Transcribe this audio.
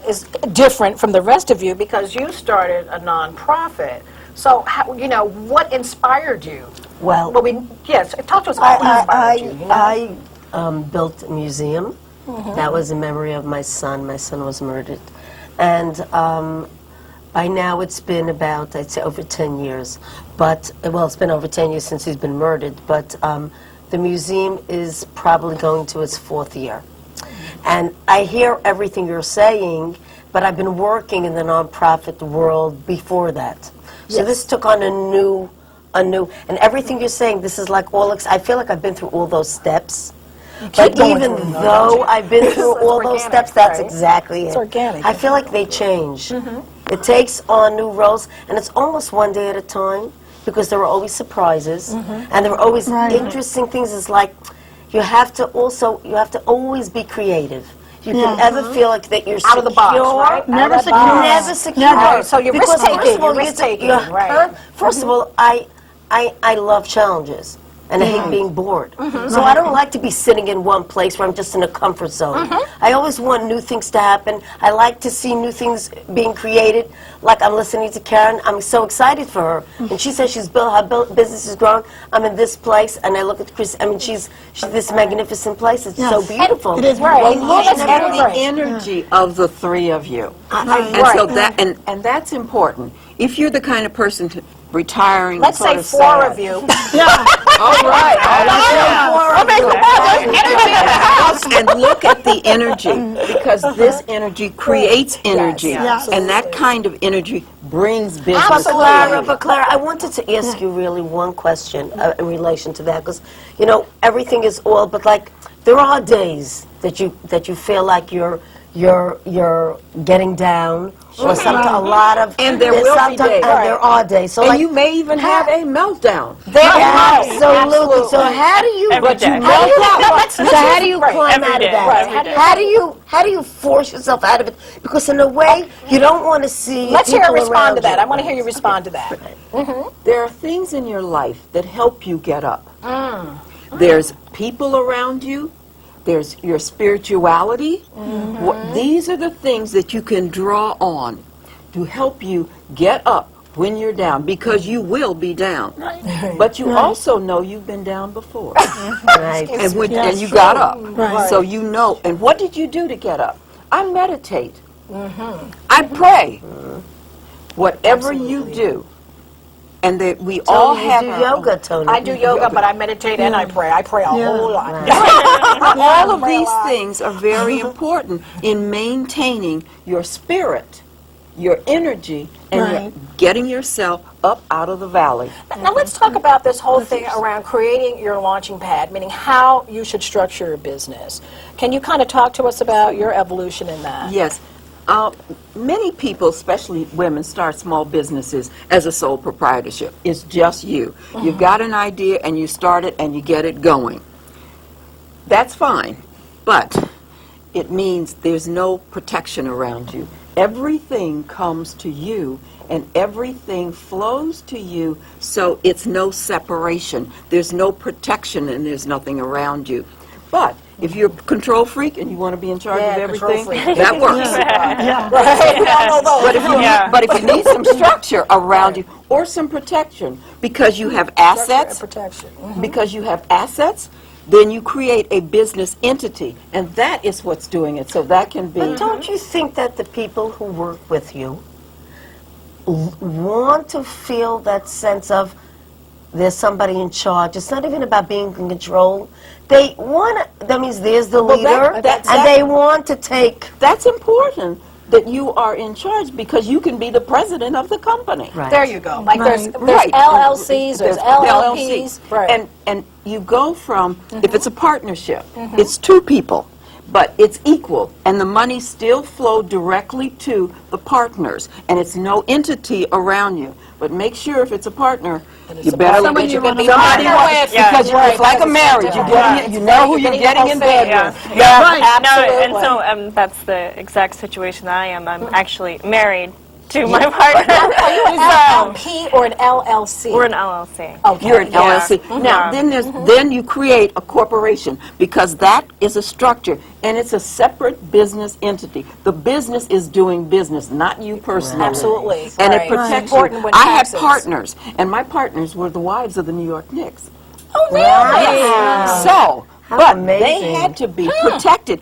is different from the rest of you because you started a nonprofit. So, how, you know, what inspired you? Well, yes, talk to us about what inspired you. You know? I built a museum. That was in memory of my son. My son was murdered. And by now it's been about, I'd say, over 10 years. But, well, it's been over 10 years since he's been murdered. But the museum is probably going to its 4th year. And I hear everything you're saying, but I've been working in the nonprofit world before that. So this took on a new, and everything you're saying, this is like all, I feel like I've been through all those steps. But even though I've been through all those steps, that's exactly it. It's organic. I feel like they change. It takes on new roles, and it's almost one day at a time, because there are always surprises, and there are always interesting things. It's like, you have to always be creative. You can ever feel like that you're out of the box, right? Never secure. Never secure. Never. So you're risk-taking. You're risk-taking, right? First of all, I love challenges. And I hate being bored. So I don't like to be sitting in one place where I'm just in a comfort zone. I always want new things to happen. I like to see new things being created. Like I'm listening to Karen. I'm so excited for her. And she says her business is growing. I'm in this place, and I look at Chris. I mean, she's this magnificent place. It's so beautiful. It is right. Well, look at the energy of the three of you. And so that, and that's important. If you're the kind of person retiring, let's say 4 of you. All right. And look at the energy, because this energy creates energy, and that kind of energy brings business. But Clara, I wanted to ask you really one question in relation to that, because you know everything is all, but like there are days that you feel like you're getting down, or something. A lot of, and there will be days. There are days. So and like, you may even have a meltdown. Absolutely. So how do you? So how do you climb out of that? How do you force yourself out of it? Because in a way, you don't want to see. Let's hear her respond to that. I want to hear you respond to that. There are things in your life that help you get up. There's people around you. There's your spirituality. These are the things that you can draw on to help you get up when you're down, because you will be down. But you also know you've been down before. And you got up. So you know. And what did you do to get up? I meditate. I pray. Whatever you do. And that we all have yoga, Tony. I do yoga, but I meditate and I pray. I pray a whole lot. All of these things are very important in maintaining your spirit, your energy, and getting yourself up out of the valley. Now let's talk about this whole thing around creating your launching pad, meaning how you should structure your business. Can you kind of talk to us about your evolution in that? Yes. Many people, especially women, start small businesses as a sole proprietorship. It's just you. You've got an idea and you start it and you get it going. That's fine, but it means there's no protection around you. Everything comes to you and everything flows to you, so it's no separation. There's no protection and there's nothing around you. But if you're a control freak and you want to be in charge of everything, that works. But if you need some structure around you or some protection, because you have assets, then you create a business entity, and that is what's doing it. So that can be. But don't you think that the people who work with you want to feel that sense of there's somebody in charge? It's not even about being in control. They want to, that means there's the leader, and they want to take. That's important, that you are in charge, because you can be the president of the company. Right. There you go. Like there's LLCs, there's LLPs. And you go from, if it's a partnership, it's 2 people, but it's equal, and the money still flow directly to the partners, and it's no entity around you. But make sure if it's a partner, you better look at somebody with, because it's like a marriage. You know who you're getting in bed with. No, and so that's the exact situation that I am. I'm actually married to my partner. Are you an LLP or an LLC? We're an LLC. Okay. You're an Yeah. LLC. Now, then you create a corporation, because that is a structure, and it's a separate business entity. The business is doing business, not you personally. Absolutely. And Right. it protects It's important you. when I had taxes- partners, and my partners were the wives of the New York Knicks. Oh, really? So, How but amazing. they had to be protected.